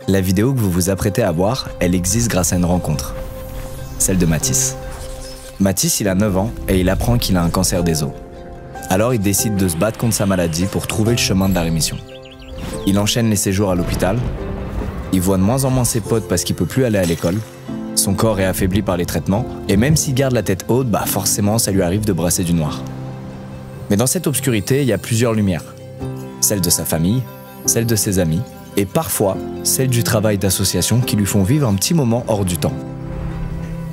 La vidéo que vous vous apprêtez à voir, elle existe grâce à une rencontre. Celle de Mathis. Mathis, il a 9 ans et il apprend qu'il a un cancer des os. Alors il décide de se battre contre sa maladie pour trouver le chemin de la rémission. Il enchaîne les séjours à l'hôpital. Il voit de moins en moins ses potes parce qu'il peut plus aller à l'école. Son corps est affaibli par les traitements. Et même s'il garde la tête haute, forcément ça lui arrive de brasser du noir. Mais dans cette obscurité, il y a plusieurs lumières. Celle de sa famille, celle de ses amis, et parfois celle du travail d'association qui lui font vivre un petit moment hors du temps.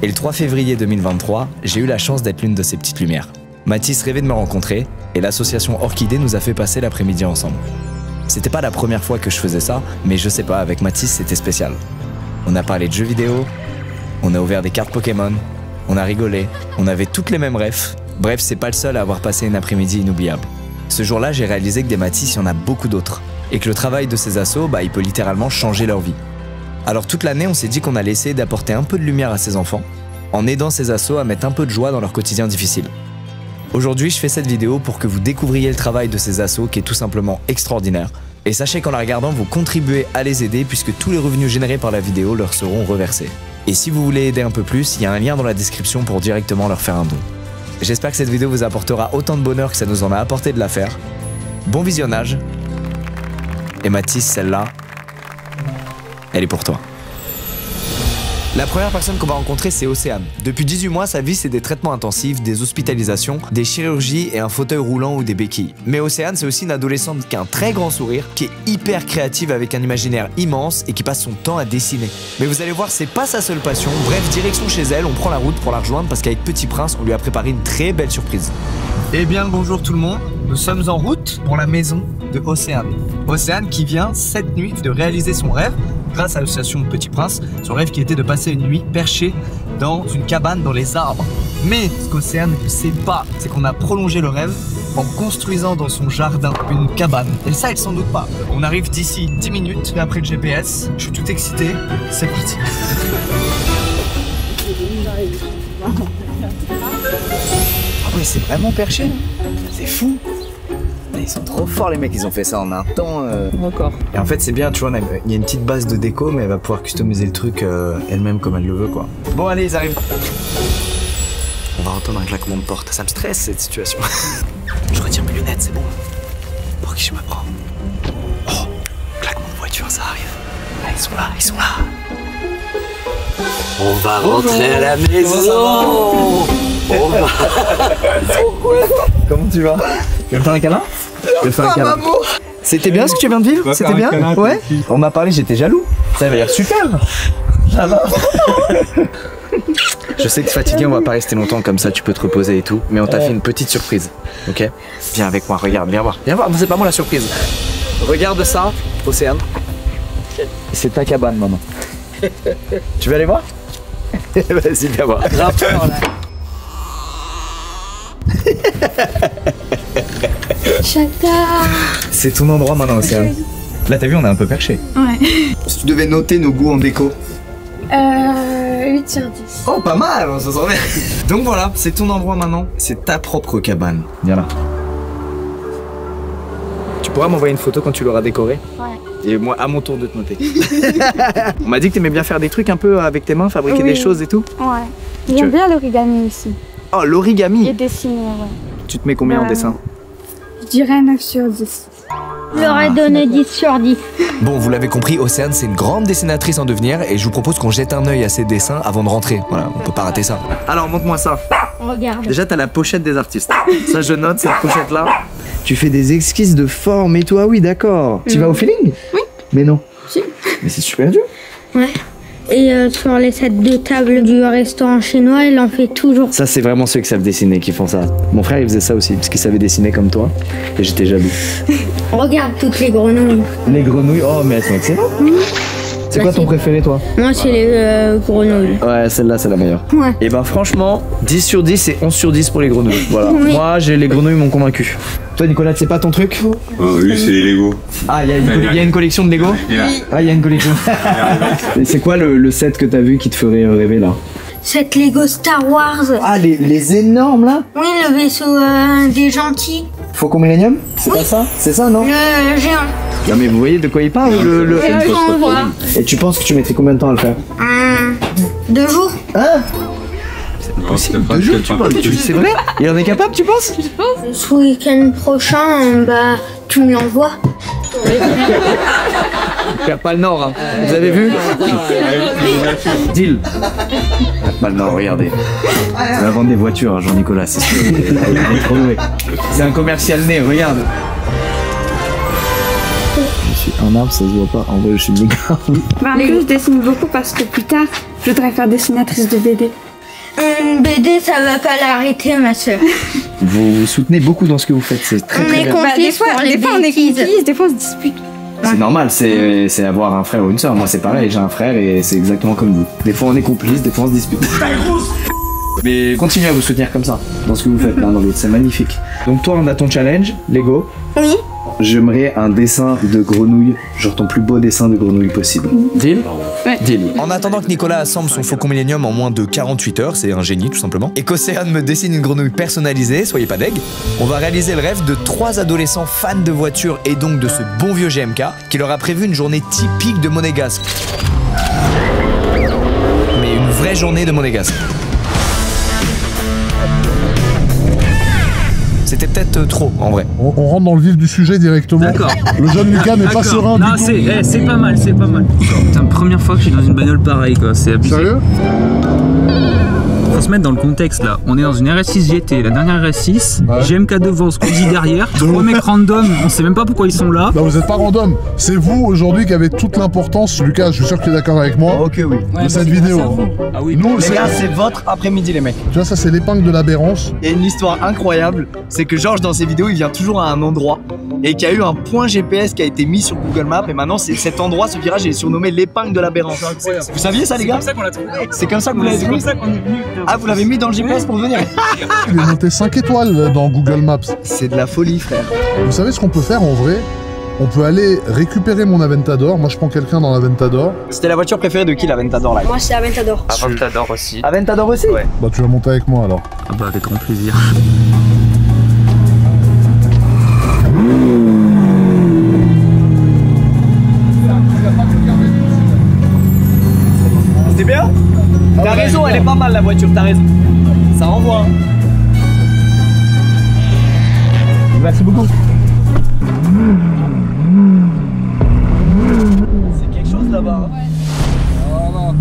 Et le 3 février 2023, j'ai eu la chance d'être l'une de ces petites lumières. Mathis rêvait de me rencontrer, et l'association Orchidée nous a fait passer l'après-midi ensemble. C'était pas la première fois que je faisais ça, mais je sais pas, avec Mathis c'était spécial. On a parlé de jeux vidéo, on a ouvert des cartes Pokémon, on a rigolé, on avait toutes les mêmes rêves. Bref, c'est pas le seul à avoir passé une après-midi inoubliable. Ce jour-là, j'ai réalisé que des Mathis, il y en a beaucoup d'autres. Et que le travail de ces assos, il peut littéralement changer leur vie. Alors toute l'année, on s'est dit qu'on allait essayer d'apporter un peu de lumière à ces enfants, en aidant ces assos à mettre un peu de joie dans leur quotidien difficile. Aujourd'hui, je fais cette vidéo pour que vous découvriez le travail de ces assos qui est tout simplement extraordinaire. Et sachez qu'en la regardant, vous contribuez à les aider puisque tous les revenus générés par la vidéo leur seront reversés. Et si vous voulez aider un peu plus, il y a un lien dans la description pour directement leur faire un don. J'espère que cette vidéo vous apportera autant de bonheur que ça nous en a apporté de la faire. Bon visionnage. Et Mathis, celle-là, elle est pour toi. La première personne qu'on va rencontrer, c'est Océane. Depuis 18 mois, sa vie, c'est des traitements intensifs, des hospitalisations, des chirurgies et un fauteuil roulant ou des béquilles. Mais Océane, c'est aussi une adolescente qui a un très grand sourire, qui est hyper créative avec un imaginaire immense et qui passe son temps à dessiner. Mais vous allez voir, c'est pas sa seule passion. Bref, direction chez elle, on prend la route pour la rejoindre parce qu'avec Petit Prince, on lui a préparé une très belle surprise. Eh bien, bonjour tout le monde. Nous sommes en route pour la maison de Océane. Océane qui vient cette nuit de réaliser son rêve grâce à l'association Petit Prince, son rêve qui était de passer une nuit perché dans une cabane dans les arbres. Mais ce qu'Océane ne sait pas, c'est qu'on a prolongé le rêve en construisant dans son jardin une cabane. Et ça, elle s'en doute pas. On arrive d'ici 10 minutes, mais après le GPS, je suis tout excité. C'est parti. Ah ouais, c'est vraiment perché. C'est fou. Ils sont trop forts les mecs, ils ont fait ça en un temps. Encore. Et en fait c'est bien, tu vois, il y a une petite base de déco, mais elle va pouvoir customiser le truc elle-même comme elle le veut quoi. Bon allez, ils arrivent. On va entendre un claquement de porte, ça me stresse cette situation. Je retire mes lunettes, c'est bon. Pour qui je me prends? Oh, claquement de voiture, ça arrive. Ah, ils sont là, ils sont là. On va rentrer à la maison. On va. Comment tu vas? Tu veux faire un câlin? Je vais faire un câlin. C'était bien ce que tu viens de vivre? C'était bien? Ouais. On m'a parlé, j'étais jaloux. Ça va l'air super. Ça va. Je sais que t'es fatigué, on va pas rester longtemps comme ça, tu peux te reposer et tout. Mais on t'a fait une petite surprise, ok? Viens avec moi, regarde, viens voir. Viens voir, c'est pas moi la surprise. Regarde ça, Océane. C'est ta cabane, maman. Tu veux aller voir? Vas-y, viens voir. Rappeur, là. C'est ton endroit maintenant, Océane. Là, t'as vu, on est un peu perché. Ouais. Si tu devais noter nos goûts en déco. 8 sur 10. Oh, pas mal, on se sent bien. Donc voilà, c'est ton endroit maintenant. C'est ta propre cabane. Viens là. Tu pourras m'envoyer une photo quand tu l'auras décorée? Ouais. Et moi, à mon tour de te noter. On m'a dit que t'aimais bien faire des trucs un peu avec tes mains, fabriquer des choses et tout. Ouais. J'aime bien l'origami aussi. Oh, l'origami. Et dessiner, ouais. Tu te mets combien en dessin? Je dirais 9 sur 10. J'aurais donné 10 sur 10. Bon, vous l'avez compris, Océane, c'est une grande dessinatrice en devenir et je vous propose qu'on jette un œil à ses dessins avant de rentrer. Voilà, on peut pas rater ça. Alors, montre-moi ça. Regarde. Déjà, t'as la pochette des artistes. Ça, je note, cette pochette-là. Tu fais des esquisses de forme et tout. Ah oui, d'accord. Tu vas au feeling? Oui. Mais non. Si. Mais c'est super dur. Ouais. Et sur les sets de table du restaurant chinois, il en fait toujours. Ça, c'est vraiment ceux qui savent dessiner qui font ça. Mon frère, il faisait ça aussi, parce qu'il savait dessiner comme toi. Et j'étais jaloux. Regarde toutes les grenouilles. Les grenouilles, oh, mais elles sont excellentes. C'est quoi ton préféré, toi? Moi, c'est les grenouilles. Ouais, celle-là, c'est la meilleure. Ouais. Et ben, franchement, 10 sur 10 et 11 sur 10 pour les grenouilles. Voilà. Oui. Moi, les grenouilles m'ont convaincu. Toi, Nicolas, c'est pas ton truc? Oui, c'est les Lego. Ah, il y a une collection de Lego? Ah, il y a une collection. Et c'est quoi le set que t'as vu qui te ferait rêver là? Cette Lego Star Wars. Ah, les énormes là? Oui, le vaisseau des gentils. Faucon Millennium? C'est pas ça? C'est ça, non? Le géant. Non mais vous voyez de quoi il parle On voit. Et tu penses que tu mettrais combien de temps à le faire? 2 jours. Hein? Possible, 2 jours tu penses? C'est vrai? Il en est capable tu penses? Ce week-end prochain, bah, tu me l'envoies. Perd pas le nord, hein. Vous avez vu? Deal. Perd pas le nord, regardez. On va vendre des voitures, Jean-Nicolas, c'est sûr. Il est trop doué. C'est un commercial né, regarde. Je suis un arbre, ça se voit pas. En vrai, je suis méga. Bah, je dessine beaucoup parce que plus tard, je voudrais faire dessinatrice de BD. BD, ça va pas l'arrêter, ma soeur. Vous soutenez beaucoup dans ce que vous faites, c'est très On très est bien. complices pour les des fois on est bêtises. complices, des fois on se dispute. C'est normal, c'est avoir un frère ou une soeur. Moi, c'est pareil, j'ai un frère et c'est exactement comme vous. Des fois, on est complices, des fois, on se dispute. Mais continuez à vous soutenir comme ça, dans ce que vous faites l'un dans l'autre, c'est magnifique. Donc, toi, on a ton challenge, Lego. Oui. J'aimerais un dessin de grenouille, genre ton plus beau dessin de grenouille possible. Deal? Ouais. Deal. En attendant que Nicolas assemble son Faucon Millenium en moins de 48 heures, c'est un génie tout simplement, et qu'Océane me dessine une grenouille personnalisée, soyez pas deg, on va réaliser le rêve de 3 adolescents fans de voitures et donc de ce bon vieux GMK qui leur a prévu une journée typique de Monégasque. Mais une vraie journée de Monégasque. C'était peut-être trop en vrai. On rentre dans le vif du sujet directement. D'accord. Le jeune Lucas n'est pas D'accord. serein Non, du tout. c'est pas mal, c'est pas mal. Putain, première fois que je suis dans une bagnole pareille, quoi. C'est abusé. Sérieux? Faut se mettre dans le contexte là. On est dans une RS6 GT, la dernière RS6. Ouais. GMK devant, Squeezie derrière. 3 mecs random, on sait même pas pourquoi ils sont là. Non, vous êtes pas random. C'est vous aujourd'hui qui avez toute l'importance, Lucas, je suis sûr que tu es d'accord avec moi, Ok, oui. de cette vidéo. Ah oui. Nous, Les c'est- gars, c'est votre après-midi, les mecs. tu vois, ça c'est l'épingle de l'aberrance. Il y a une histoire incroyable, c'est que Georges dans ses vidéos il vient toujours à un endroit et qu'il y a eu un point GPS qui a été mis sur Google Maps et maintenant c'est cet endroit, ce virage est surnommé l'épingle de l'aberrance. Vous saviez ça les gars? C'est comme ça qu'on l'a trouvé. C'est comme ça que vous l'avez C'est trouvé? comme ça qu'on est venu. Ah vous l'avez mis dans le GPS pour venir? Il est noté 5 étoiles dans Google Maps. C'est de la folie frère. Vous savez ce qu'on peut faire en vrai? On peut aller récupérer mon Aventador. Moi je prends quelqu'un dans l'Aventador. C'était la voiture préférée de qui l'Aventador là? Moi, c'est Aventador. Aventador aussi. Aventador aussi? Ouais. Bah tu vas monter avec moi alors. Ah bah avec grand plaisir. C'était bien? T'as raison, elle est pas mal la voiture, t'as raison. Ça renvoie. Hein. Merci beaucoup. C'est quelque chose là-bas. Hein. Voilà.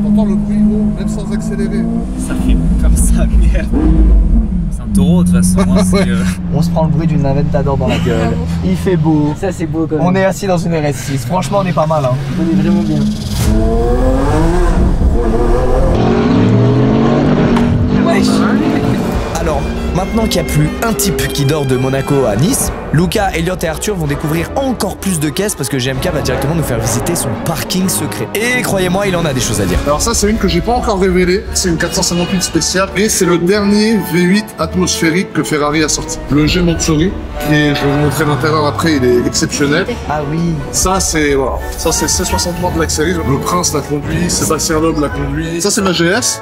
T'entends le bruit gros, même sans accélérer. Ça fait comme ça, merde. C'est un taureau de toute façon. Hein, c'est, On se prend le bruit d'une Aventador dans la gueule. Il fait beau. Ça c'est beau quand même. On est assis dans une RS6. Franchement, on est pas mal. Hein. On est vraiment bien. Alors, maintenant qu'il n'y a plus un type qui dort de Monaco à Nice, Lucas, Elliot et Arthur vont découvrir encore plus de caisses parce que GMK va directement nous faire visiter son parking secret. Et croyez-moi, il en a des choses à dire. Alors ça c'est une que j'ai pas encore révélée, c'est une 458 spéciale et c'est le dernier V8 atmosphérique que Ferrari a sorti. Le G Montsori, et je vais vous montrer l'intérieur après, il est exceptionnel. Ah oui. Ça c'est voilà, ça c'est C63 Black Series, le Prince l'a conduit, Sébastien Loeb l'a conduit. Ça c'est ma GS.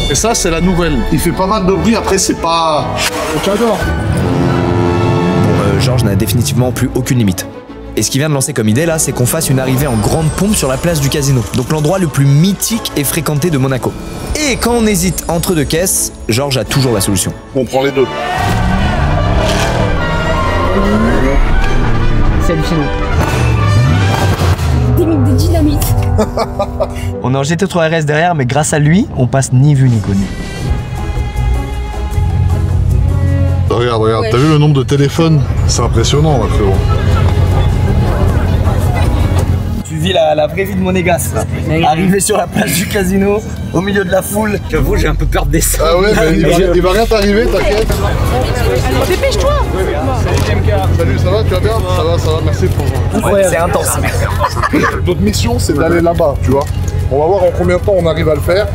Et ça c'est la nouvelle. Il fait pas mal de bruit, après c'est pas... J'adore. Bon, Georges n'a définitivement plus aucune limite. Et ce qu'il vient de lancer comme idée là, c'est qu'on fasse une arrivée en grande pompe sur la place du casino. Donc l'endroit le plus mythique et fréquenté de Monaco. Et quand on hésite entre deux caisses, Georges a toujours la solution. On prend les deux. C'est hallucinant. Des dynamites. On est en GT3 RS derrière, mais grâce à lui, on passe ni vu ni connu. Regarde, regarde, t'as vu le nombre de téléphones? C'est impressionnant là frérot. Tu vis la vraie vie de Monégasque. Arrivé sur la place du casino, au milieu de la foule. J'avoue, j'ai un peu peur de descendre. Ah ouais, mais il va rien t'arriver, t'inquiète. Dépêche-toi. Salut, ça va, tu vas bien? Ça va, merci pour... Ouais, c'est intense. Notre mission, c'est d'aller là-bas, tu vois. On va voir en combien de temps on arrive à le faire.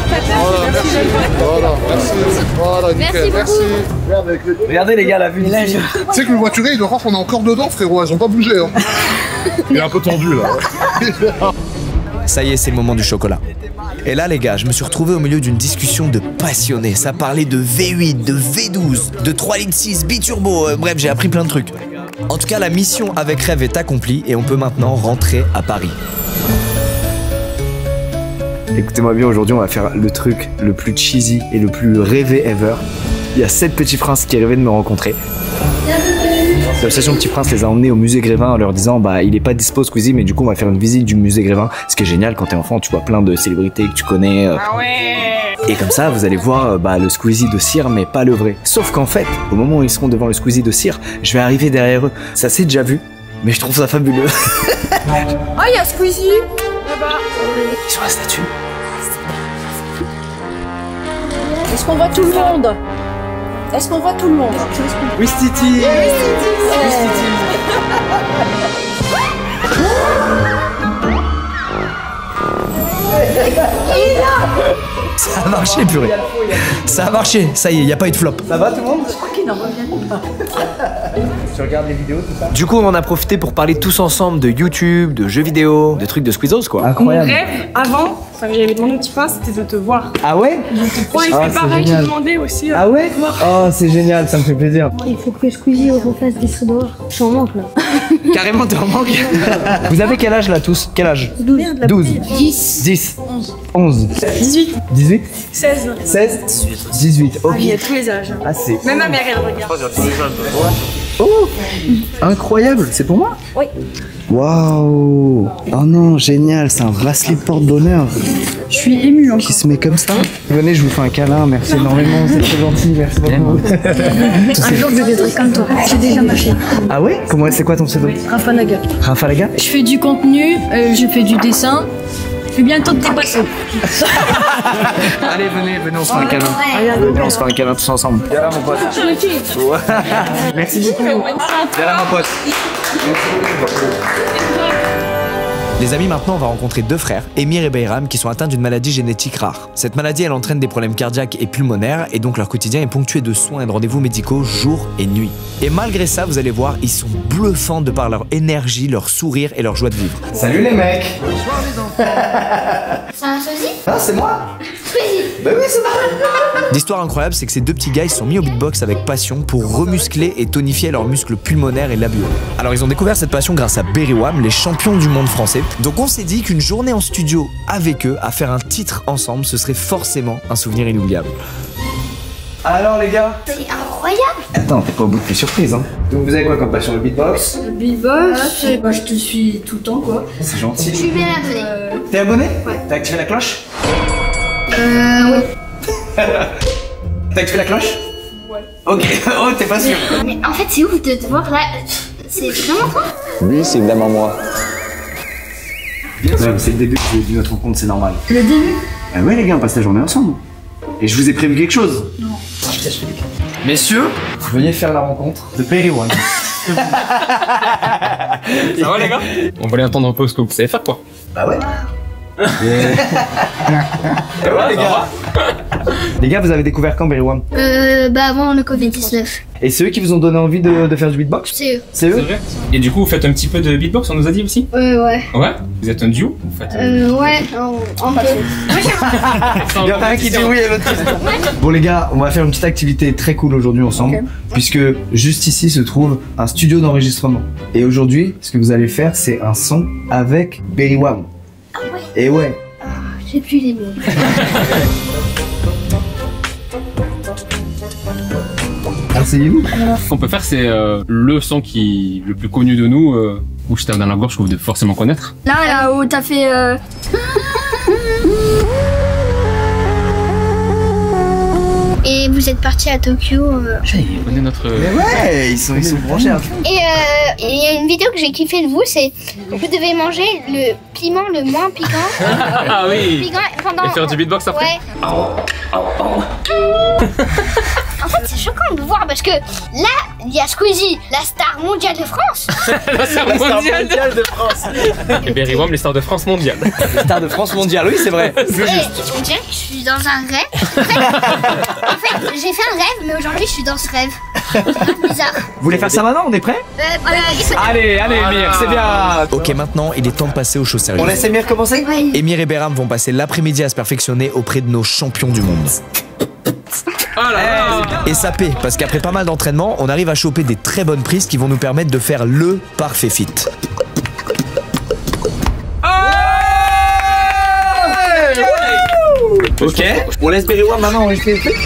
Voilà, merci. Voilà, merci. Voilà, nickel, merci. Regarde avec les... Regardez les gars, la vue. Tu sais que le voiturier, il doit croire qu'on est encore dedans, frérot. Elles ont pas bougé, hein. Il est un peu tendu, là. Ça y est, c'est le moment du chocolat. Et là les gars, je me suis retrouvé au milieu d'une discussion de passionnés. Ça parlait de V8, de V12, de 3,6 litres biturbo, bref j'ai appris plein de trucs. En tout cas la mission avec Rêve est accomplie et on peut maintenant rentrer à Paris. Écoutez-moi bien, aujourd'hui on va faire le truc le plus cheesy et le plus rêvé ever. Il y a 7 petits princes qui rêvaient de me rencontrer. L'association Petit Prince les a emmenés au musée Grévin en leur disant bah il est pas dispo Squeezie mais du coup on va faire une visite du musée Grévin. Ce qui est génial quand t'es enfant, tu vois plein de célébrités que tu connais. Ah ouais. Et comme ça vous allez voir le Squeezie de cire mais pas le vrai. Sauf qu'en fait au moment où ils seront devant le Squeezie de cire, je vais arriver derrière eux. Ça s'est déjà vu mais je trouve ça fabuleux. Ah il y a Squeezie là-bas. Sur la statue. Est-ce qu'on voit tout le monde? Est-ce qu'on voit tout le monde? Wistiti. Ça a marché purée. Ça a marché, ça y est, y a pas eu de flop. Ça va tout le monde? Je crois qu'il n'en revient pas. Tu regardes les vidéos, tout ça? Du coup on en a profité pour parler tous ensemble de YouTube, de jeux vidéo, de trucs de Squeezos quoi. Incroyable. Mon rêve avant, enfin, j'avais demandé au petit prince, c'était de te voir. Ah ouais? Ouais, il fait pareil, j'ai demandé aussi. Ah ouais? Oh c'est génial, ça me fait plaisir. Il faut que Squeezie refasse des sauts dehors. Je suis en manque là. Carrément t'es en manque. Vous avez quel âge là tous? Quel âge? 12. 10. 10. 11. 18, 18. 16. 16. 18. Ok. Il y a tous les âges. Ah c'est... Même ma mère, elle regarde. Oh, incroyable, c'est pour moi? Oui. Waouh. Oh non, génial, c'est un bracelet porte-bonheur Je suis émue encore. qui se met comme ça. Venez, je vous fais un câlin, merci énormément, c'est très gentil, merci beaucoup. Un jour, je deviendrai comme toi. J'ai déjà marché. Ah ouais? Comment, c'est quoi ton pseudo? Rafa Naga. Rafa les gars? Je fais du contenu, je fais du dessin. Je vais bientôt te dépasser. Allez, venez, on se fait un câlin. Venez, on se fait un câlin tous ensemble. Viens là, mon pote. Ouais. Merci beaucoup. Viens là, mon pote. Les amis, maintenant on va rencontrer deux frères, Émir et Bayram, qui sont atteints d'une maladie génétique rare. Cette maladie elle entraîne des problèmes cardiaques et pulmonaires et donc leur quotidien est ponctué de soins et de rendez-vous médicaux jour et nuit. Et malgré ça, vous allez voir, ils sont bluffants de par leur énergie, leur sourire et leur joie de vivre. Salut les mecs. C'est un sosie? Ah, c'est moi? Bah oui, c'est moi. L'histoire incroyable, c'est que ces deux petits gars, ils se sont mis au beatbox avec passion pour remuscler et tonifier leurs muscles pulmonaires et labiaux. Alors ils ont découvert cette passion grâce à Berry Wham, les champions du monde français. Donc on s'est dit qu'une journée en studio avec eux, à faire un titre ensemble, ce serait forcément un souvenir inoubliable. Alors les gars? C'est incroyable. Attends, t'es pas au bout de tes surprises hein. Donc vous avez quoi comme passion? Le beatbox? Le beatbox, je te suis tout le temps quoi. C'est gentil. Je suis bien abonné. T'es abonné? Ouais. T'as activé la cloche? Oui. T'as activé la cloche? Ouais. Ok, oh t'es pas sûr. Mais en fait, c'est ouf de te voir là. C'est vraiment toi? Oui, c'est évidemment moi. Ouais, c'est le début de notre rencontre, c'est normal. Le début? Ah ouais les gars, on passe la journée ensemble. Et je vous ai prévu quelque chose. Non. Messieurs, veuillez faire la rencontre de Berry Wham. Ça va les gars? On va aller attendre un peu ce que vous savez faire quoi. Bah ouais. Et ouais les gars. Les gars, vous avez découvert quand Berry Wham? Avant le Covid-19. Et c'est eux qui vous ont donné envie de faire du beatbox? C'est eux. C'est eux? C'est vrai? Et du coup vous faites un petit peu de beatbox, on nous a dit aussi? Ouais. Ouais? Vous êtes un duo? Vous faites Ouais, en peu. Il y en a un qui dit oui et l'autre qui dit non. Bon les gars, on va faire une petite activité très cool aujourd'hui ensemble, puisque juste ici se trouve un studio d'enregistrement. Et aujourd'hui, ce que vous allez faire, c'est un son avec Berry Wham. Ah ouais? Et ouais. J'ai plus les mots. Asseyez-vous. Ce qu'on peut faire c'est le son qui le plus connu de nous, où je tape dans la gorge que vous devez forcément connaître. Là où t'as fait. Et vous êtes parti à Tokyo. Il connaît notre... Mais ouais, ils sont branchés. Et il y a une vidéo que j'ai kiffé de vous, c'est vous devez manger le piment le moins piquant. Ah oui. Piquant pendant. Et faire du beatbox après. Ouais. En fait, c'est choquant de voir parce que là, il y a Squeezie, la star mondiale de France. La star mondiale de France. Et Berry Wham, les stars de France mondiale. Les stars de France mondiale, oui c'est vrai. Et on dirait que je suis dans un rêve. En fait, j'ai fait un rêve, mais aujourd'hui, je suis dans ce rêve. Bizarre. Vous voulez faire ça maintenant? On est prêts? Allez, Emir, c'est bien. Ok, maintenant, il est temps de passer aux choses sérieuses. On laisse Emir commencer? Oui. Emir et Behram vont passer l'après-midi à se perfectionner auprès de nos champions du monde. Et ça paie, parce qu'après pas mal d'entraînement, on arrive à choper des très bonnes prises qui vont nous permettre de faire le parfait fit. Ok, on laisse Beriwam maintenant, on laisse les trucs.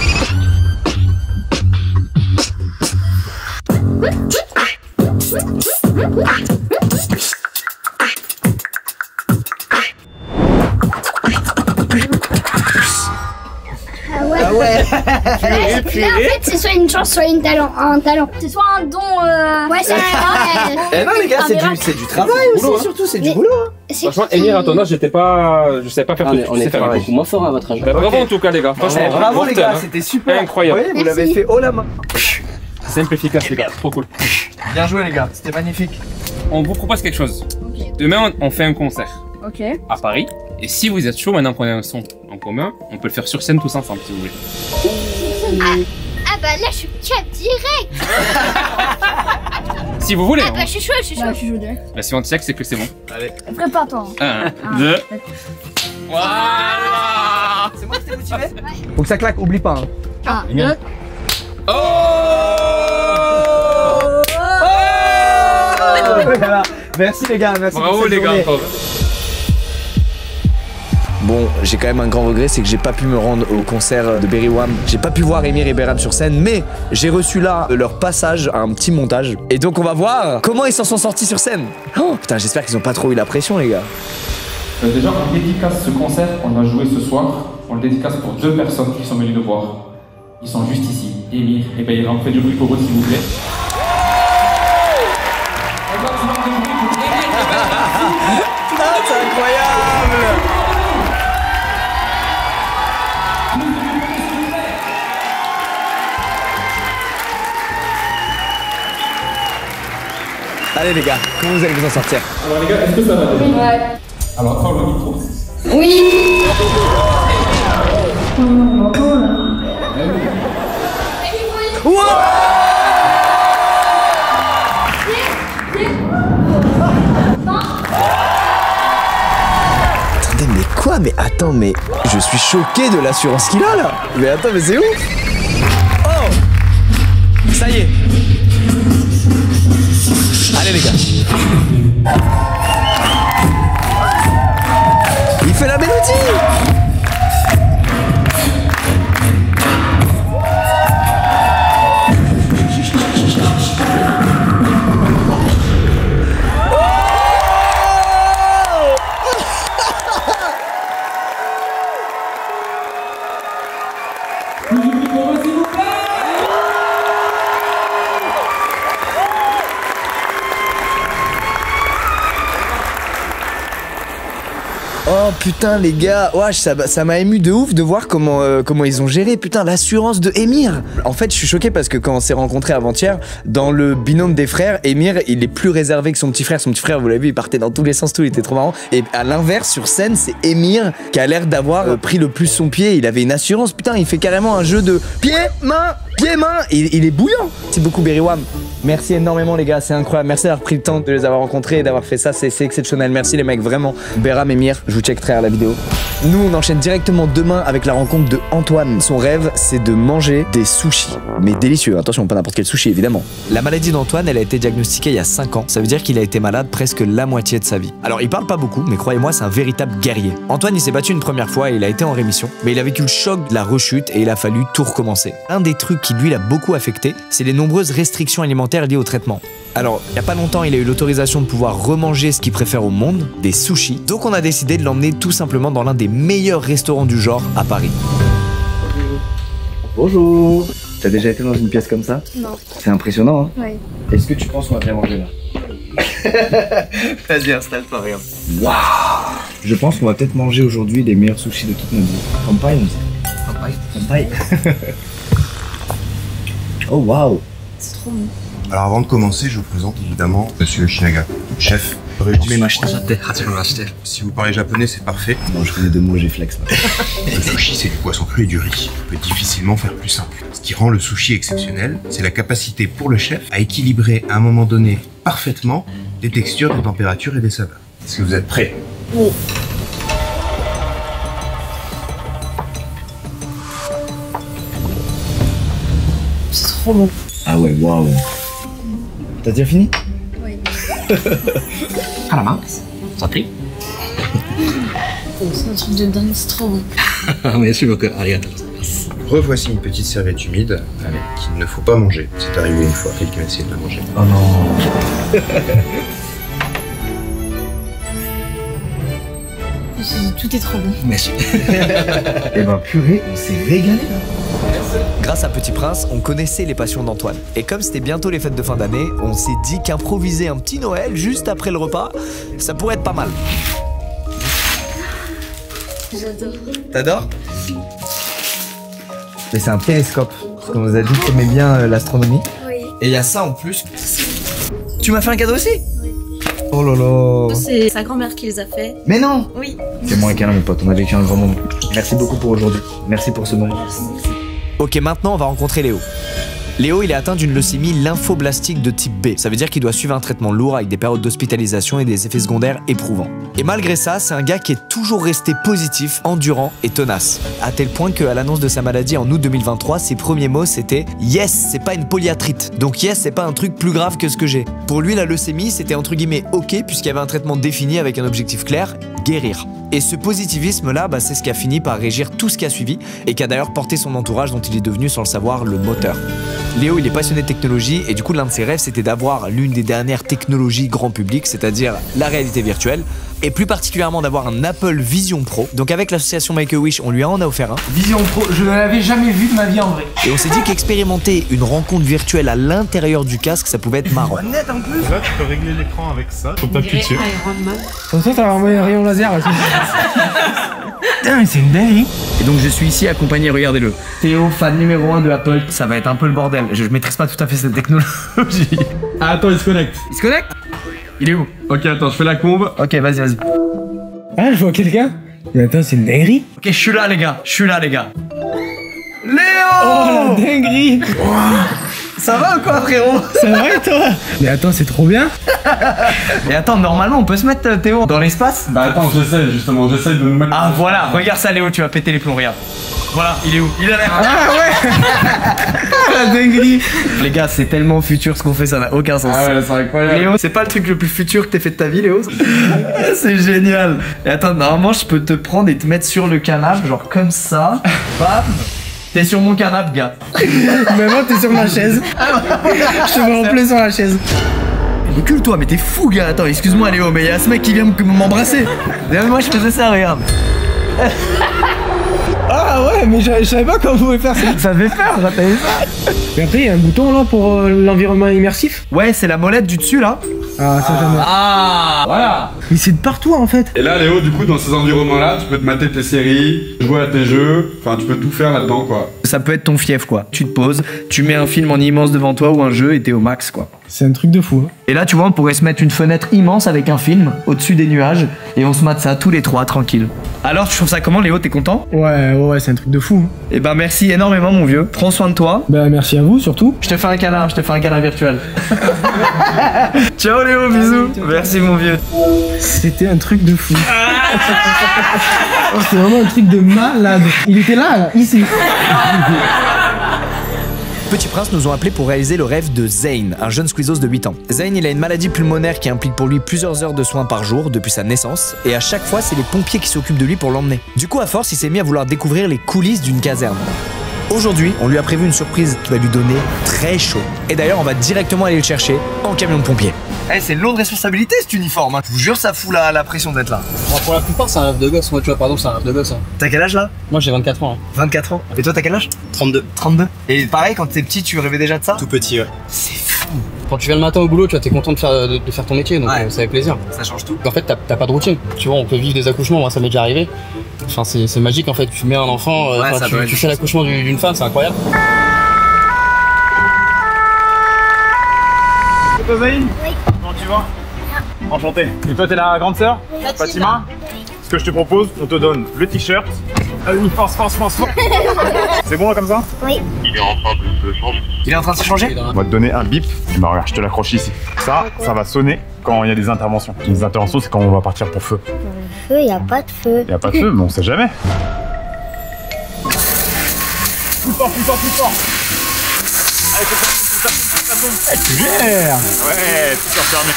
Ah ouais. Là, en fait, c'est soit une chance, soit un talent. C'est soit un don. Ouais, c'est un. Eh non les gars, c'est du travail aussi, surtout, c'est du boulot. Franchement, Emir, à ton âge, je savais pas faire tout. On est beaucoup moins fort à votre âge. Bravo en tout cas, les gars. Franchement, bravo les gars, c'était super. Incroyable. Vous l'avez fait haut la main. Simple, efficace, les gars. Trop cool. Bien joué les gars, c'était magnifique. On vous propose quelque chose. Demain, on fait un concert. Ok. À Paris. Et si vous êtes chaud, maintenant qu'on a un son en commun, on peut le faire sur scène tous ensemble si vous voulez. Ah bah là, je suis cap direct. Si vous voulez. Ah bah je suis chaud, Je suis chaud direct. Bah, si on check, c'est que c'est bon. Allez. Prépare-toi. 1, 2. Voilà. C'est moi qui t'ai motivé? Faut que ça claque, oublie pas. 1, 2. Oh! Voilà. Merci les gars, merci. Bravo les gars. Bon, j'ai quand même un grand regret, c'est que j'ai pas pu me rendre au concert de Beriwam. J'ai pas pu voir Emir et Behram sur scène, mais j'ai reçu là leur passage à un petit montage. Et donc on va voir comment ils s'en sont sortis sur scène. Oh, putain, j'espère qu'ils ont pas trop eu la pression les gars. Déjà, on dédicace ce concert qu'on a joué ce soir. On le dédicace pour 2 personnes qui sont venues nous voir. Ils sont juste ici, Emir et Behram. Faites du bruit pour eux s'il vous plaît. C'est incroyable! Allez les gars, comment vous allez vous en sortir? Alors les gars, est-ce que ça va déjà? Ouais. Alors, prends le micro. Oui. Attendez, mais quoi? Mais attends, mais je suis choqué de l'assurance qu'il a là! Mais attends, mais c'est ouf! Oh! Ça y est! Allez les gars! Il fait la mélodie! Oh putain les gars, ouais, ça m'a ému de ouf de voir comment ils ont géré putain l'assurance de Emir. En fait je suis choqué parce que quand on s'est rencontrés avant-hier, dans le binôme des frères, Emir il est plus réservé que son petit frère. Son petit frère vous l'avez vu il partait dans tous les sens, tout il était trop marrant. Et à l'inverse sur scène c'est Emir qui a l'air d'avoir pris le plus son pied. Il avait une assurance, putain il fait carrément un jeu de pied, main, il est bouillant. Merci beaucoup Beriwam. Merci énormément les gars, c'est incroyable. Merci d'avoir pris le temps de les avoir rencontrés et d'avoir fait ça, c'est exceptionnel. Merci les mecs, vraiment. Behram, Emir, je vous checkerai à la vidéo. Nous on enchaîne directement demain avec la rencontre de Antoine. Son rêve c'est de manger des sushis. Mais délicieux, attention pas n'importe quel sushi évidemment. La maladie d'Antoine elle a été diagnostiquée il y a 5 ans. Ça veut dire qu'il a été malade presque la moitié de sa vie. Alors il parle pas beaucoup mais croyez-moi c'est un véritable guerrier. Antoine il s'est battu une première fois et il a été en rémission. Mais il a vécu le choc de la rechute et il a fallu tout recommencer. Un des trucs qui lui l'a beaucoup affecté c'est les nombreuses restrictions alimentaires liées au traitement. Alors, il n'y a pas longtemps, il a eu l'autorisation de pouvoir remanger ce qu'il préfère au monde, des sushis. Donc on a décidé de l'emmener tout simplement dans l'un des meilleurs restaurants du genre à Paris. Bonjour. T'as déjà été dans une pièce comme ça? Non. C'est impressionnant hein? Ouais. Est-ce que tu penses qu'on va bien manger là? Vas-y, installe-toi, regarde. Waouh! Je pense qu'on va peut-être manger aujourd'hui les meilleurs sushis de toute notre vie. Kampai, on dit. Kampai. Oh waouh! C'est trop bon. Alors avant de commencer, je vous présente évidemment Monsieur Shinaga, chef. Si vous parlez japonais, c'est parfait. Non, je connais 2 mots, j'ai flex. Le sushi, c'est du poisson cru et du riz. On peut difficilement faire plus simple. Ce qui rend le sushi exceptionnel, c'est la capacité pour le chef à équilibrer à un moment donné parfaitement des textures, des températures et des saveurs. Est-ce que vous êtes prêts? Oh. C'est trop bon. Ah ouais, waouh. T'as déjà fini? Oui. À la main. Santé. C'est un truc de dingue, c'est trop bon. Merci beaucoup, arigato. Revoici une petite serviette humide qu'il ne faut pas manger. C'est arrivé une fois, quelqu'un a essayé de la manger. Oh non. Tout est trop bon. Merci. Eh ben purée, on s'est régalé là. Grâce à Petit Prince, on connaissait les passions d'Antoine. Et comme c'était bientôt les fêtes de fin d'année, on s'est dit qu'improviser un petit Noël juste après le repas, ça pourrait être pas mal. J'adore. T'adores? Mais c'est un télescope. Parce qu'on nous a dit que t'aimais bien l'astronomie. Oui. Et il y a ça en plus. Tu m'as fait un cadeau aussi? Oui. Oh là là. C'est sa grand-mère qui les a fait. Mais non. Oui. C'est moins qu'un mon pote, on a vécu un grand moment. Merci beaucoup pour aujourd'hui. Merci pour ce moment. Ok, maintenant on va rencontrer Léo. Léo, il est atteint d'une leucémie lymphoblastique de type B. Ça veut dire qu'il doit suivre un traitement lourd avec des périodes d'hospitalisation et des effets secondaires éprouvants. Et malgré ça, c'est un gars qui est toujours resté positif, endurant et tenace. À tel point qu'à l'annonce de sa maladie en août 2023, ses premiers mots c'était « Yes, c'est pas une polyarthrite. Donc yes, c'est pas un truc plus grave que ce que j'ai. » Pour lui, la leucémie, c'était entre guillemets ok puisqu'il y avait un traitement défini avec un objectif clair, guérir. Et ce positivisme-là, c'est ce qui a fini par régir tout ce qui a suivi et qui a d'ailleurs porté son entourage dont il est devenu, sans le savoir, le moteur. Léo, il est passionné de technologie et du coup, l'un de ses rêves, c'était d'avoir l'une des dernières technologies grand public, c'est-à-dire la réalité virtuelle, et plus particulièrement d'avoir un Apple Vision Pro. Donc avec l'association Make-A-Wish, on lui en a offert un. Vision Pro, je ne l'avais jamais vu de ma vie en vrai. Et on s'est dit qu'expérimenter une rencontre virtuelle à l'intérieur du casque, ça pouvait être marrant. Net en plus. Là, tu peux régler l'écran avec ça. Faut t'appuyer dessus. Comme ça, t'as un rayon laser. Putain, mais c'est une dinguerie. Et donc je suis ici accompagné, regardez-le. Théo, fan numéro 1 de Apple. Ça va être un peu le bordel. Je maîtrise pas tout à fait cette technologie. Ah, attends, il se connecte. Il se connecte? Il est où? Ok, attends, je fais la combe. Ok, vas-y. Ah, je vois quelqu'un. Mais attends, c'est une dinguerie. Ok, je suis là, les gars. Léo! Oh, la dinguerie. Ça va ou quoi, frérot? Ça va et toi? Mais attends, c'est trop bien. Et attends, normalement, on peut se mettre Théo dans l'espace? Bah attends, j'essaie de me mettre... Ah voilà, regarde ça Léo, tu vas péter les plombs, regarde. Voilà, il est où? Il est là. Ah ouais. La dinguerie. Les gars, c'est tellement futur ce qu'on fait, ça n'a aucun sens. Ah ouais, c'est incroyable. Léo, c'est pas le truc le plus futur que t'aies fait de ta vie, Léo? C'est génial. Et attends, normalement, je peux te prendre et te mettre sur le canapé, genre comme ça. Bam. T'es sur mon canapé, gars. Maintenant, t'es sur ma chaise. Je te vois en plus sur la chaise. Recule-toi, mais t'es fou, gars. Attends, excuse-moi, Léo, mais y'a ce mec qui vient m'embrasser. Moi, je faisais ça, regarde. Ah ouais, mais je savais pas comment on pouvait faire ça. Ça fait peur, t'as vu ça? Mais après, il y a un bouton là pour l'environnement immersif. Ouais, c'est la molette du dessus là. Ah, ça jamais. Ah, voilà. Mais c'est de partout en fait. Et là, Léo, du coup, dans ces environnements-là, tu peux te mater tes séries, jouer à tes jeux, enfin, tu peux tout faire là-dedans, quoi. Ça peut être ton fief, quoi. Tu te poses, tu mets un film en immense devant toi ou un jeu et t'es au max, quoi. C'est un truc de fou. Hein. Et là, tu vois, on pourrait se mettre une fenêtre immense avec un film au-dessus des nuages et on se mate ça tous les trois, tranquille. Alors, tu trouves ça comment, Léo? T'es content? Ouais, c'est un truc de fou. Hein. Eh ben, merci énormément, mon vieux. Prends soin de toi. Bah, merci à vous, surtout. Je te fais un câlin virtuel. Ciao, Léo, bisous. Merci, mon vieux. C'était un truc de fou. Oh, c'est vraiment un truc de malade. Il était là, ici. Petit Prince nous ont appelés pour réaliser le rêve de Zayn, un jeune squeezos de 8 ans. Zayn, il a une maladie pulmonaire qui implique pour lui plusieurs heures de soins par jour depuis sa naissance, et à chaque fois, c'est les pompiers qui s'occupent de lui pour l'emmener. Du coup, à force, il s'est mis à vouloir découvrir les coulisses d'une caserne. Aujourd'hui, on lui a prévu une surprise qui va lui donner très chaud. Et d'ailleurs, on va directement aller le chercher en camion de pompier. C'est une lourde responsabilité cet uniforme, hein. Je vous jure, ça fout la pression d'être là. Bon, pour la plupart, c'est un rêve de gosse. Moi, tu vois, par exemple, c'est un rêve de gosse. Hein. T'as quel âge là? Moi, j'ai 24 ans. Hein. 24 ans. Et toi, t'as quel âge? 32. 32. Et pareil, quand t'es petit, tu rêvais déjà de ça? Tout petit, ouais. C'est fou. Quand tu viens le matin au boulot, tu vois, t'es content de faire ton métier, donc ça fait plaisir. Ça change tout. En fait, t'as pas de routine. Tu vois, on peut vivre des accouchements, moi, ça m'est déjà arrivé. Enfin, c'est magique en fait. Tu mets un enfant, tu fais l'accouchement d'une femme, c'est incroyable. toi Zayn? Oui. Comment tu vas? Enchanté. Et toi t'es la grande sœur? Fatima. Ce que je te propose, on te donne le t-shirt. Allez, force. C'est bon là comme ça? Oui. Il est en train de se changer. Il est en train de se changer? On va te donner un bip. Bah regarde, je te l'accroche ici. Ça va sonner quand il y a des interventions. Les interventions, c'est quand on va partir pour feu. Feu, il n'y a pas de feu. Il y a pas de feu, mais on sait jamais. Plus fort. Allez, ça tombe. Tu gères. Ouais, tout ça fermé.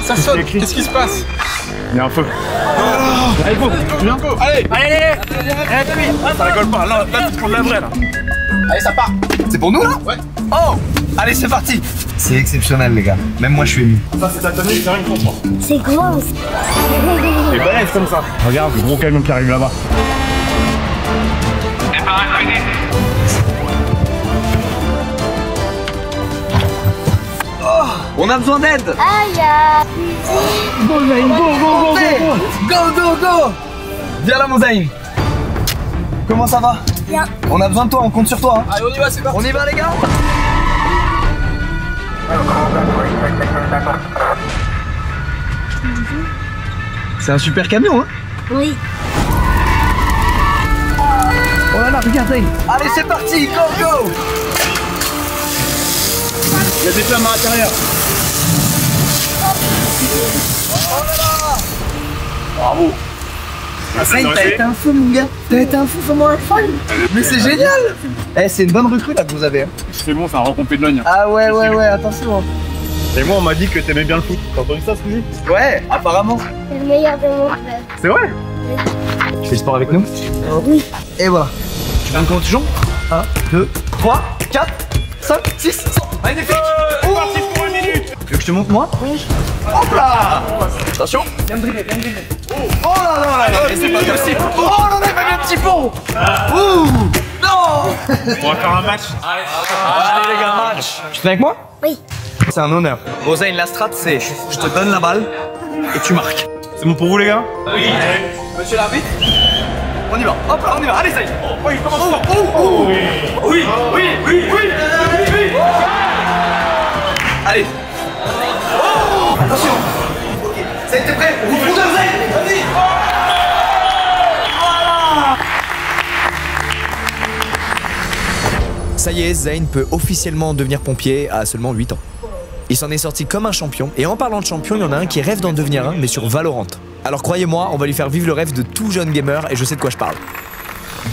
Ça sonne. Qu'est-ce qui se passe? Il y a un feu. Allez, go. Allez. Ça rigole pas. Là, tu te prends de la vraie là. Allez, ça part. C'est pour nous là? Ouais. Oh. Allez, c'est parti. C'est exceptionnel les gars. Même moi je suis ému. Ça c'est ta tenue, c'est rien que pour toi. C'est grosse. Et balèze comme ça. Regarde le gros camion qui arrive là-bas. Oh, on a besoin d'aide. Aïe. Go Zayn, go. Viens là mon Zayn. Comment ça va? Bien. On a besoin de toi, on compte sur toi. Hein. Allez, on y va, c'est parti. On y va les gars. C'est un super camion hein. Oui. Oh là là, regardez. Allez c'est parti, go. Il y a des flammes à l'intérieur. Oh là là. Bravo. Zayn, t'as été un feu mon gars. T'as été un fou, fais-moi un folle. Mais c'est génial. Eh, c'est une bonne recrue là que vous avez. Hein. C'est bon, c'est un recompé de l'ogne. Ah ouais, attention. Et moi, on m'a dit que t'aimais bien le foot. T'as entendu ça, Squeezie? Ouais, apparemment. C'est le meilleur de mon club. C'est vrai? Tu fais le sport avec nous? Oui. Et voilà. Tu viens de comment tu joues? 1, 2, 3, 4, 5, 6. Magnifique! C'est parti pour 1 minute! Tu veux que je te montre moi? Oui. Hop là! Attention! Viens me dribbler. Oh là là! C'est pas possible! Oh là là, il m'a mis un petit pont! Ouh! Non! On va faire un match. Allez les gars, match! Tu te mets avec moi? Oui. C'est un honneur. Zayn, la strat, c'est je te donne la balle et tu marques. C'est bon pour vous les gars? Oui. Monsieur l'arbitre? On y va. Hop là, on y va. Allez, Zayn! Oui, commence fort! Oui. Allez. Attention. Ok. Zayn, t'es prêt? Vous foutez Zayn! Vas-y. Voilà. Ça y est, Zayn peut officiellement devenir pompier à seulement 8 ans. Il s'en est sorti comme un champion, et en parlant de champion, il y en a un qui rêve d'en devenir un, mais sur Valorant. Alors croyez-moi, on va lui faire vivre le rêve de tout jeune gamer, et je sais de quoi je parle.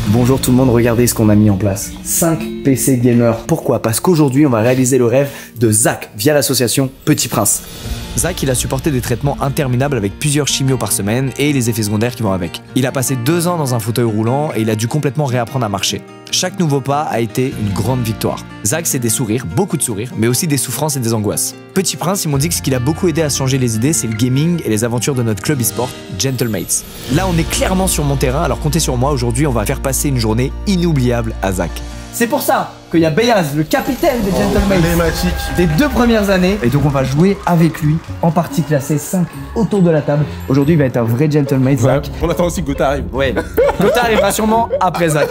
Bonjour tout le monde, regardez ce qu'on a mis en place. 5 PC gamers. Pourquoi? Parce qu'aujourd'hui, on va réaliser le rêve de Zach via l'association Petit Prince. Zach, il a supporté des traitements interminables avec plusieurs chimios par semaine et les effets secondaires qui vont avec. Il a passé 2 ans dans un fauteuil roulant et il a dû complètement réapprendre à marcher. Chaque nouveau pas a été une grande victoire. Zach, c'est des sourires, beaucoup de sourires, mais aussi des souffrances et des angoisses. Petit Prince, ils m'ont dit que ce qui l'a beaucoup aidé à changer les idées, c'est le gaming et les aventures de notre club e-sport, Gentlemates. Là, on est clairement sur mon terrain, alors comptez sur moi, aujourd'hui, on va faire passer une journée inoubliable à Zach. C'est pour ça qu'il y a Beyaz, le capitaine des Gentlemates des 2 premières années. Et donc on va jouer avec lui en partie classée 5 autour de la table. Aujourd'hui il va être un vrai gentleman, Zach. On attend aussi que Gotha arrive. Ouais. Gotha arrivera sûrement après Zach.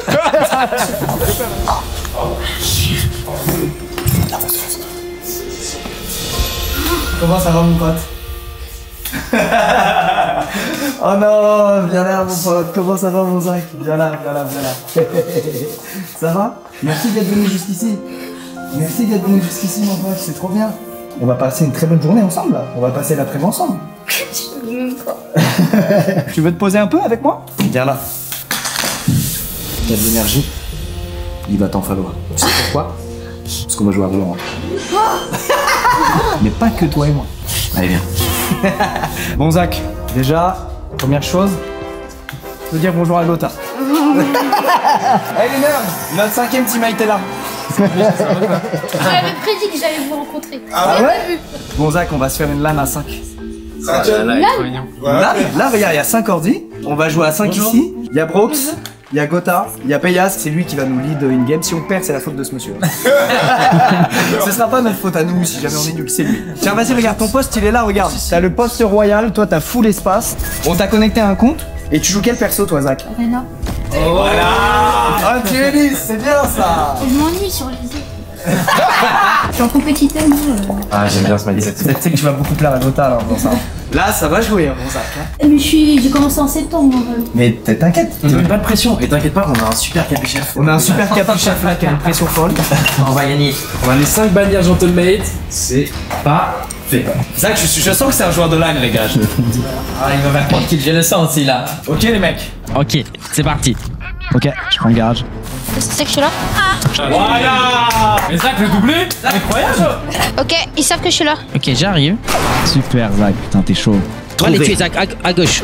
Comment ça va mon pote? Oh non, viens là mon pote, comment ça va mon Zach? Viens là. Ça va? Merci d'être venu jusqu'ici. Mon pote, c'est trop bien. On va passer une très bonne journée ensemble là. On va passer l'après-midi ensemble. Je veux même pas. Tu veux te poser un peu avec moi? Viens là. T'as de l'énergie. Il va t'en falloir. Tu sais pourquoi? Parce qu'on va jouer à Valorant. Mais pas que toi et moi. Allez viens. Bon Zach, déjà, première chose, je veux dire bonjour à Gotha. Hey les nerds, notre 5ème teammate est là. J'avais prédit que j'allais vous rencontrer. Ah ouais? Bon Zach, on va se faire une LAN à 5. Là, regarde, il y a 5 ordi. On va jouer à 5 ici. Il y a Brox, il y a Gotha, il y a Payas, c'est lui qui va nous lead une game. Si on perd, c'est la faute de ce monsieur. Ce sera pas notre faute à nous si jamais on est nul, c'est lui. Tiens, vas-y, regarde, ton poste il est là, regarde. T'as le poste royal, toi t'as full espace. On t'a connecté à un compte. Et tu joues quel perso toi, Zach? Rena. Voilà. Oh, tu es lisse, c'est bien ça. Je m'ennuie sur les îles. Je suis en compétiteur. Ah, j'aime bien ce mindset. Tu sais que tu vas beaucoup plaire à Gotha là en faisant ça. Là, ça va jouer, mon Zach. Hein. Mais j'ai commencé en septembre. Mais t'inquiète, pas de pression. Et t'inquiète pas, on a un super capi-chef. On a un super capi-chef là qui a une pression folle. On va gagner. On a les 5 bannières Gentlemate. C'est pas fait. Zach, je sens que c'est un joueur de LAN, les gars. Ah, il va faire quoi qu'il, j'ai le sens aussi là. Ok, les mecs. Ok, c'est parti. Ok, je prends le garage. C'est que je suis là. Voilà. Et Zach, le doublé. Incroyable. Ok, ils savent que je suis là. Ok, j'arrive. Super, Zach, putain, t'es chaud. On va les tuer, Zach, à gauche.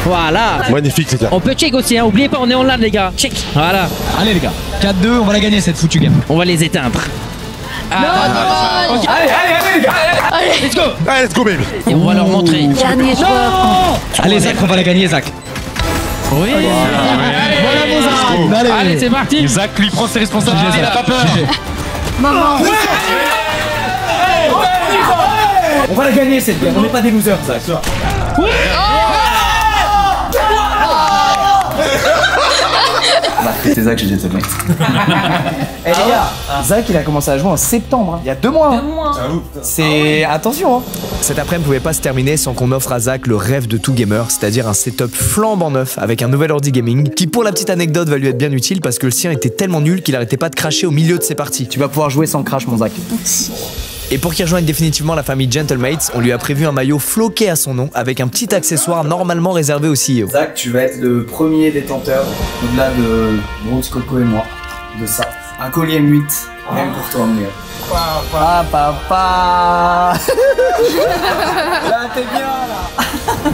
Voilà. Magnifique, les gars. On peut check aussi, hein. Oubliez pas, on est en LAN, les gars. Check. Voilà. Allez, les gars. 4-2, on va la gagner cette foutue game. On va les éteindre. Non. Okay. Allez, les gars. Allez. Let's go. Allez, let's go, baby. Et on va leur montrer. Dernier joueur. Allez, Zach, on va la gagner, Zach. Oui. Voilà mon Zach. Allez, c'est parti. Zach lui prend ses responsabilités, il a pas peur. Maman. On va la gagner cette game, on n'est pas des losers, Zach. C'est Zach, j'ai Gentlemate. Eh les gars, Zach il a commencé à jouer en septembre, hein. Il y a 2 mois. Hein. C'est... Attention hein. Cet après-midi ne pouvait pas se terminer sans qu'on offre à Zach le rêve de tout gamer, c'est-à-dire un setup flambant neuf avec un nouvel ordi gaming qui, pour la petite anecdote, va lui être bien utile parce que le sien était tellement nul qu'il arrêtait pas de cracher au milieu de ses parties. Tu vas pouvoir jouer sans crash mon Zach. Et pour qu'il rejoigne définitivement la famille Gentlemates, on lui a prévu un maillot floqué à son nom avec un petit accessoire normalement réservé au CEO. Zach, tu vas être le premier détenteur, au-delà de Brooks, Coco et moi, de ça. Un collier M8, même pour toi, mon gars. Papa. Là, t'es bien, là.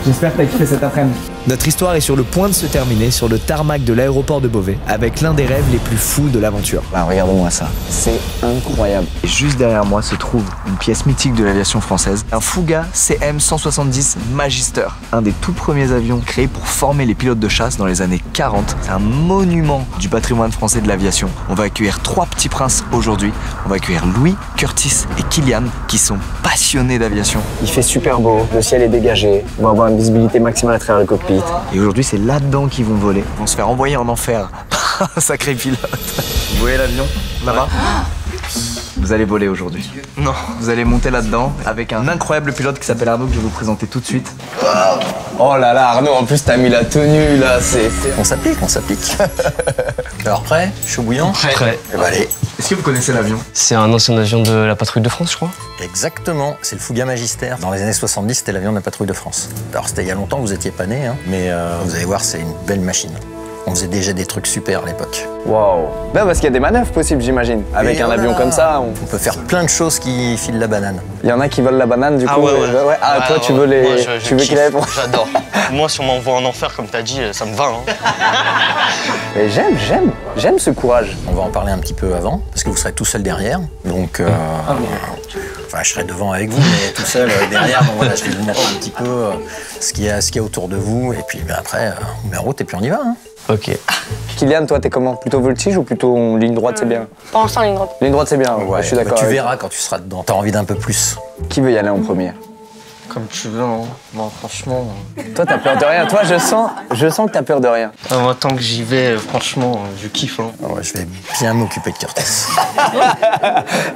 J'espère que t'as kiffé cet après-midi. Notre histoire est sur le point de se terminer sur le tarmac de l'aéroport de Beauvais avec l'un des rêves les plus fous de l'aventure. Bah, regardez-moi ça, c'est incroyable. Et juste derrière moi se trouve une pièce mythique de l'aviation française, un Fuga CM170 Magister, un des tout premiers avions créés pour former les pilotes de chasse dans les années 40. C'est un monument du patrimoine français de l'aviation. On va accueillir 3 petits princes aujourd'hui. On va accueillir Louis, Curtis et Kylian qui sont passionnés d'aviation. Il fait super beau, le ciel est dégagé, on va avoir une visibilité maximale à travers le cockpit. Et aujourd'hui c'est là-dedans qu'ils vont voler. Ils vont se faire envoyer en enfer par un sacré pilote. Vous voyez l'avion là-bas? Vous allez voler aujourd'hui. Non. Vous allez monter là-dedans avec un incroyable pilote qui s'appelle Arnaud que je vais vous présenter tout de suite. Oh là là Arnaud, en plus t'as mis la tenue là, c'est... On s'applique, on s'applique. Alors prêt? Chaud bouillant? Prêt. Eh ben, allez. Est-ce que vous connaissez l'avion? C'est un ancien avion de la patrouille de France, je crois. Exactement, c'est le Fuga Magister. Dans les années 70, c'était l'avion de la patrouille de France. Alors c'était il y a longtemps, vous étiez pas né, hein, mais vous allez voir, c'est une belle machine. On faisait déjà des trucs super à l'époque. Waouh. Ben parce qu'il y a des manœuvres possibles, j'imagine. Avec un avion comme ça, on peut faire plein de choses qui filent la banane. Il y en a qui veulent la banane, du coup. Ouais. Ah, toi, tu veux les... Moi, tu veux qu'il aille pour... J'adore. Moi, si on m'envoie en enfer, comme t'as dit, ça me va. Hein. Mais j'aime ce courage. On va en parler un petit peu avant, parce que vous serez tout seul derrière. Donc, enfin, je serai devant avec vous, mais tout seul derrière. Donc voilà, je vais vous montrer un petit peu ce qu'il y a autour de vous. Et puis ben, après, on met en route et puis on y va. Hein. Ok. Kylian, toi, t'es comment? Plutôt voltige ou plutôt ligne droite, c'est bien? Pour l'instant, ligne droite. Ligne droite, c'est bien, ouais, je suis d'accord. Tu verras quand tu seras dedans, t'as envie d'un peu plus. Qui veut y aller en premier? Comme tu veux, hein. Moi, franchement... Toi, t'as peur de rien. Toi, je sens que t'as peur de rien. Moi, tant que j'y vais, franchement, je kiffe. Hein. Ouais, je vais bien m'occuper de Curtis.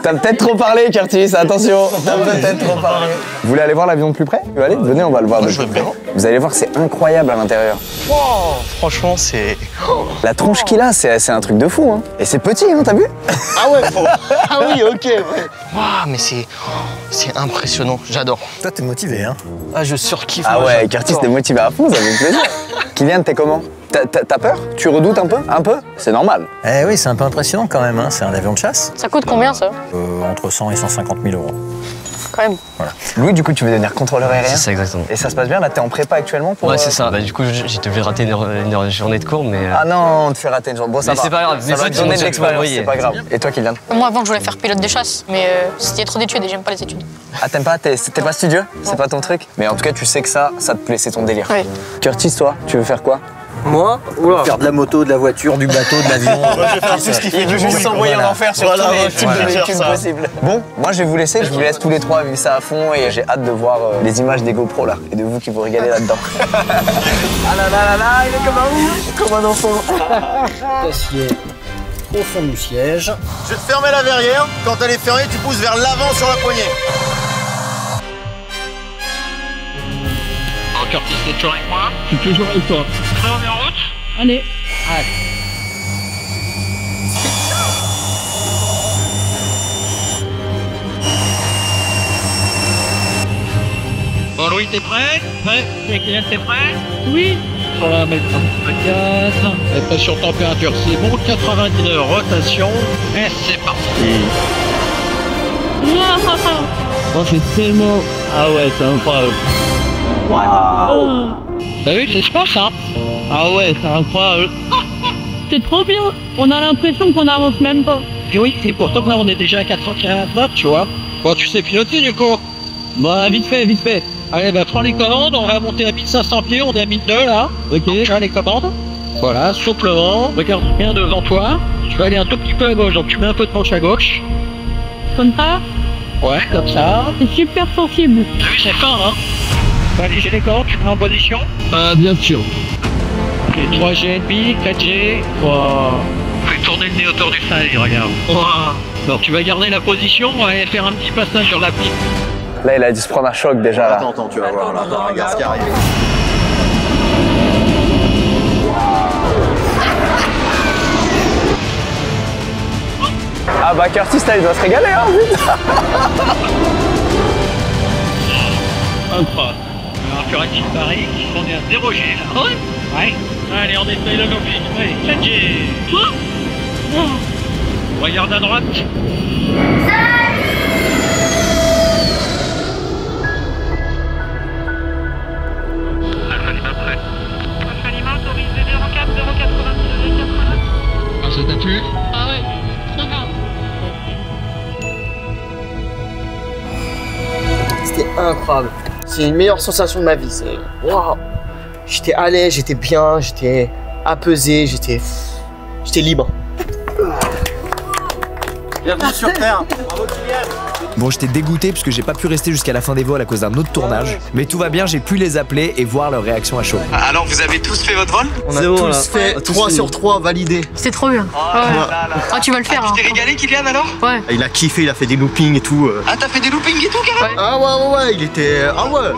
T'as peut-être trop parlé, Curtis, attention. T'as peut-être trop parlé. Vous voulez aller voir l'avion de plus près? Allez, venez, on va le voir. Je veux bien. Vous allez voir, c'est incroyable à l'intérieur. Wow, franchement, c'est... La tronche qu'il a, c'est un truc de fou. Hein. Et c'est petit, hein, t'as vu? Ah ouais, ah oui, ok, ouais. Waouh, mais c'est impressionnant, j'adore. Toi, t'es motivé, hein? Ah, je surkiffe. Ah ouais, Curtis, t'es motivé à fond, ça fait plaisir. Kylian, t'es comment? T'as peur? Tu redoutes un peu? Un peu? C'est normal. Eh oui, c'est un peu impressionnant quand même, hein. C'est un avion de chasse. Ça coûte combien, ça? Entre 100 et 150 000 euros. Quand même. Voilà. Louis, du coup, tu veux devenir contrôleur aérien? C'est ça, exactement. Et ça se passe bien? Là, t'es en prépa actuellement pour... Ouais, c'est ça. Bah, du coup, j'ai devais rater une journée de cours, mais... Ah non, on te fait rater une journée. Bon, ça va. C'est pas grave. Ça va te donner de l'expérience, c'est pas grave. Et toi, Kylian? Moi, avant, je voulais faire pilote de chasse, mais c'était trop d'études et j'aime pas les études. Ah, t'aimes pas? T'es pas studieux? C'est pas ton truc? Mais en tout cas, tu sais que ça te plaît, c'est ton délire. Oui. Curtis, toi, tu veux faire quoi? Moi, faire de la moto, de la voiture, du bateau, de l'avion. Tout ce qui fait du bruit, s'envoyer en enfer sur tous les types de véhicules possibles. Bon, moi je vais vous laisser, je vous laisse tous les trois vivre ça à fond et j'ai hâte de voir les images des GoPro là et de vous qui vous régalez là-dedans. Ah là là là là, il est comme un enfant. Acier au fond du siège. Je vais te fermer la verrière, quand elle est fermée, tu pousses vers l'avant sur la poignée. Curtis, t'es toujours avec moi? Je suis toujours avec toi. Prêt, on est en route? Allez. Allez. Bon Louis, t'es prêt? Prêt? Kylian, t'es prêt? Oui. On va mettre un 4. Et pression température, c'est bon. 90 de rotation. Et c'est parti. Oh, c'est tellement... Ah ouais, c'est incroyable. Waouh! T'as vu, c'est super ça? Ah ouais, c'est incroyable. C'est trop bien. On a l'impression qu'on avance même pas. Et oui, et pourtant là on est déjà à 440, tu vois. Bon, tu sais piloter du coup. Bah vite fait, vite fait. Allez, bah prends les commandes, on va monter à 1500 pieds, on est à 1002 là. Ok. Donc, tu as les commandes. Voilà, souplement. Regarde bien devant toi. Tu vas aller un tout petit peu à gauche, donc tu mets un peu de penche à gauche. Comme ça? Ouais, comme ça. C'est super sensible. T'as vu, c'est fin, hein? Allez, j'ai les cordes, tu mets en position? Bien sûr. Ok, 3G, 4G. Wow. Je vais tourner le nez autour du faille, regarde. Wow. Alors, tu vas garder la position, on va aller faire un petit passage sur la piste. Là, il a dû se prendre un choc déjà là. Attends, tu vas voir là, regarde ce qui arrive. Ah bah Curtis là, il doit se régaler hein, vite. Incroyable. Alors, correctif Paris, on est à 0G là. Ouais. Ouais. Allez, on essaye le logique. Allez, 4G. Regarde à droite. Alpha prêt. Alpha autorisé 04, 082, 80. Ah, ça t'a plu? Ah ouais. C'était incroyable. C'est une meilleure sensation de ma vie. Waouh. J'étais à l'aise, j'étais bien, j'étais apaisé, j'étais libre. Bienvenue sur Terre. Bravo Kylian. Bon, j'étais dégoûté parce que j'ai pas pu rester jusqu'à la fin des vols à cause d'un autre tournage. Mais tout va bien, j'ai pu les appeler et voir leur réaction à chaud. Alors, vous avez tous fait votre vol? On a tous fait 3 sur 3 validés. C'était trop bien. Ah, tu vas le faire. Tu t'es régalé, Kylian, alors? Ouais. Il a kiffé, il a fait des loopings et tout. Ah, t'as fait des loopings et tout, carrément? Ah ouais, il était... Ah ouais.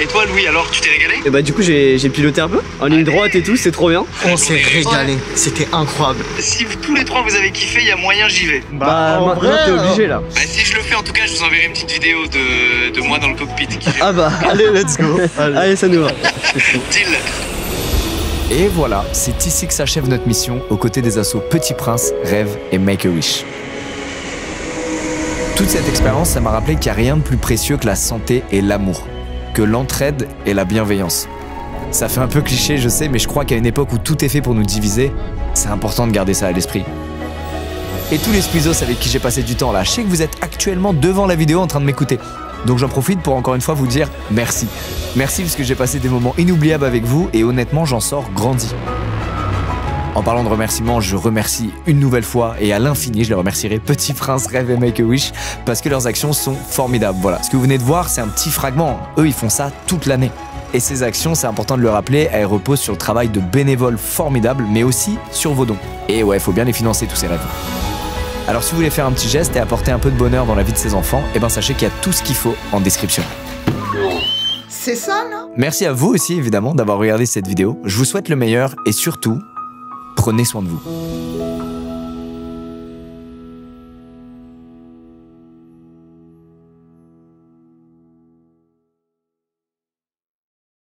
Et toi, Louis, alors, tu t'es régalé? Et bah du coup j'ai piloté un peu en ligne droite et tout, c'est trop bien. On s'est régalé, c'était incroyable. Si tous les trois vous avez kiffé, il y a moyen j'y vais. Bah maintenant t'es obligé là. Bah si je le fais en tout cas, je vous enverrai une petite vidéo de moi dans le cockpit. Ah bah allez, let's go. Allez, ça nous va. Deal. Et voilà, c'est ici que s'achève notre mission aux côtés des assos Petit Prince, Rêve et Make-A-Wish. Toute cette expérience, ça m'a rappelé qu'il n'y a rien de plus précieux que la santé et l'amour, que l'entraide et la bienveillance. Ça fait un peu cliché, je sais, mais je crois qu'à une époque où tout est fait pour nous diviser, c'est important de garder ça à l'esprit. Et tous les squeezos avec qui j'ai passé du temps là, je sais que vous êtes actuellement devant la vidéo en train de m'écouter. Donc j'en profite pour encore une fois vous dire merci. Merci parce que j'ai passé des moments inoubliables avec vous et honnêtement j'en sors grandi. En parlant de remerciements, je remercie une nouvelle fois et à l'infini, je les remercierai Petit Prince, Rêve et Make-A-Wish parce que leurs actions sont formidables. Voilà, ce que vous venez de voir, c'est un petit fragment. Eux, ils font ça toute l'année. Et ces actions, c'est important de le rappeler, elles reposent sur le travail de bénévoles formidables, mais aussi sur vos dons. Et ouais, il faut bien les financer tous ces rêves. Alors si vous voulez faire un petit geste et apporter un peu de bonheur dans la vie de ces enfants, eh ben sachez qu'il y a tout ce qu'il faut en description. C'est ça, là? Merci à vous aussi, évidemment, d'avoir regardé cette vidéo. Je vous souhaite le meilleur et surtout, prenez soin de vous.